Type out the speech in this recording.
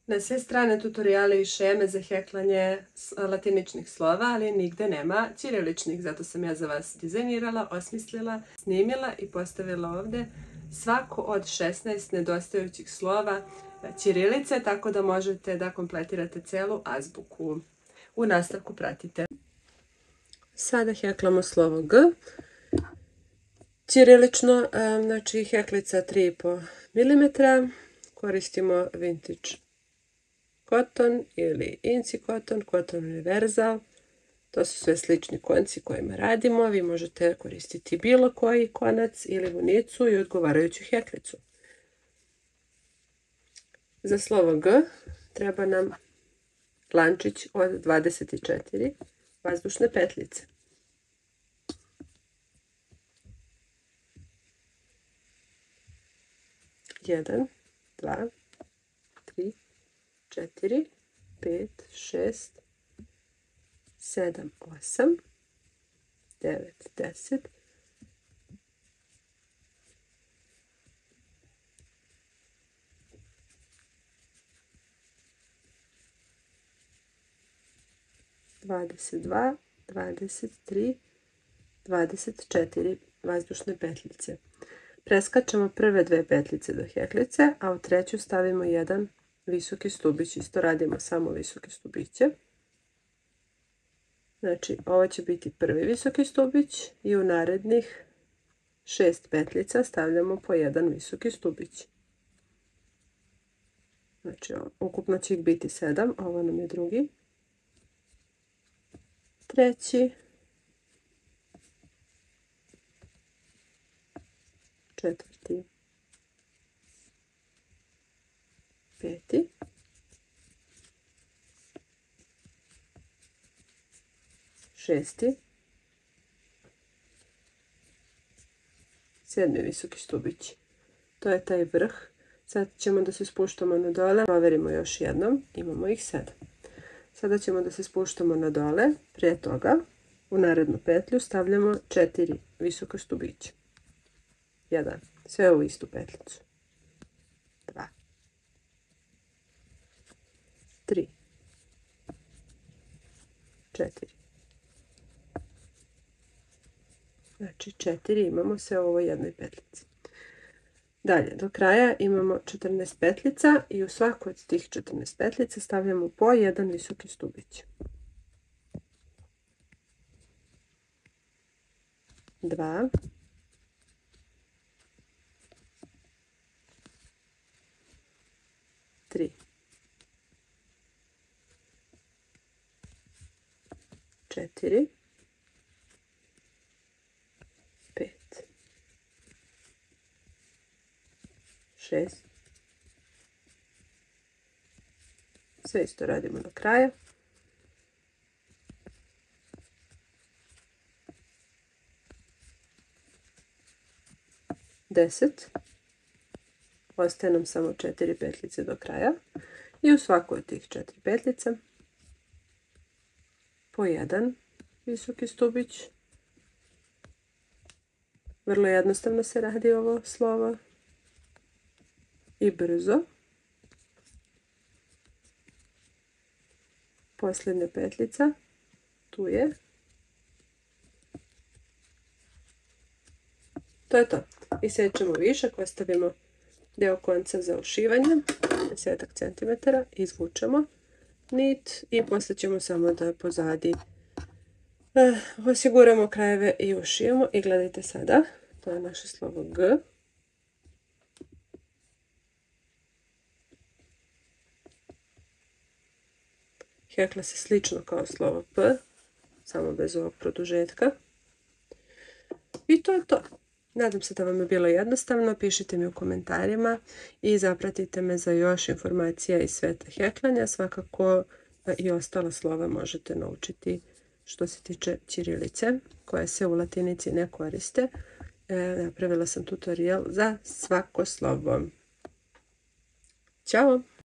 Na sve strane tutoriale i šeme za heklanje latiničnih slova, ali nigde nema ćiriličnih, zato sam ja za vas dizajnirala, osmislila, snimila i postavila ovde svako od 16 nedostajućih slova ćirilice, tako da možete da kompletirate celu azbuku. U nastavku pratite. Sada heklamo slovo G. Ćirilično, znači heklica 3,5 mm. Koristimo vintage koton ili inci koton, koton univerzal. To su sve slični konci kojima radimo. Vi možete koristiti bilo koji konac ili vunicu i odgovarajuću heklicu. Za slovo G treba nam lančić od 24 vazdušne petljice. 1, 2, 3, 4, 5, 6, 7, 8, 9, 10, 22, 23, 24 vazdušne petljice. Preskačemo prve dve petljice do heklice, a u treću stavimo jedan visoki stubić. Isto radimo samo visoke stubiće. Znači, ovo će biti prvi visoki stubić i u narednih 6 petljica stavljamo po jedan visoki stubić. Znači, ukupno će ih biti 7, ovo nam je drugi, treći, četvrti, peti, šesti, sedmi visoki stubić. To je taj vrh. Sad ćemo da se spuštamo na dole. Proverimo još jednom. Imamo ih 7. Sada ćemo da se spuštamo na dole. Prije toga u narednu petlju stavljamo 4 visoka stubića. 1. Sve u istu petljicu. 2. 3. 4. Znači 4 imamo sve u ovoj jednoj petljici. Dalje, do kraja imamo 14 petljica i u svakoj od tih 14 petljica stavljamo po jedan visoki stubić. 2. 3. 4. 5. 6. Sve isto radimo do kraja. 10. Ostaje nam samo 4 petljice do kraja i u svakoj od tih 4 petljica po jedan visoki stubić. Vrlo jednostavno se radi ovo slovo i brzo. Posljednja petljica, tu je. To je to. Isečemo višak, ostavimo deo konca za ušivanje, 10 cm, izvučemo nit i poslije ćemo samo da pozadi osiguramo krajeve i ušijemo. I gledajte sada, to je naše slovo G. Hekla se slično kao slovo P, samo bez ovog produžetka. I to je to. Nadam se da vam je bilo jednostavno. Pišite mi u komentarima i zapratite me za još informacija iz sveta heklanja. Svakako i ostala slova možete naučiti što se tiče ćirilice, koja se u latinici ne koriste. Napravila sam tutorial za svako slovo. Ćao!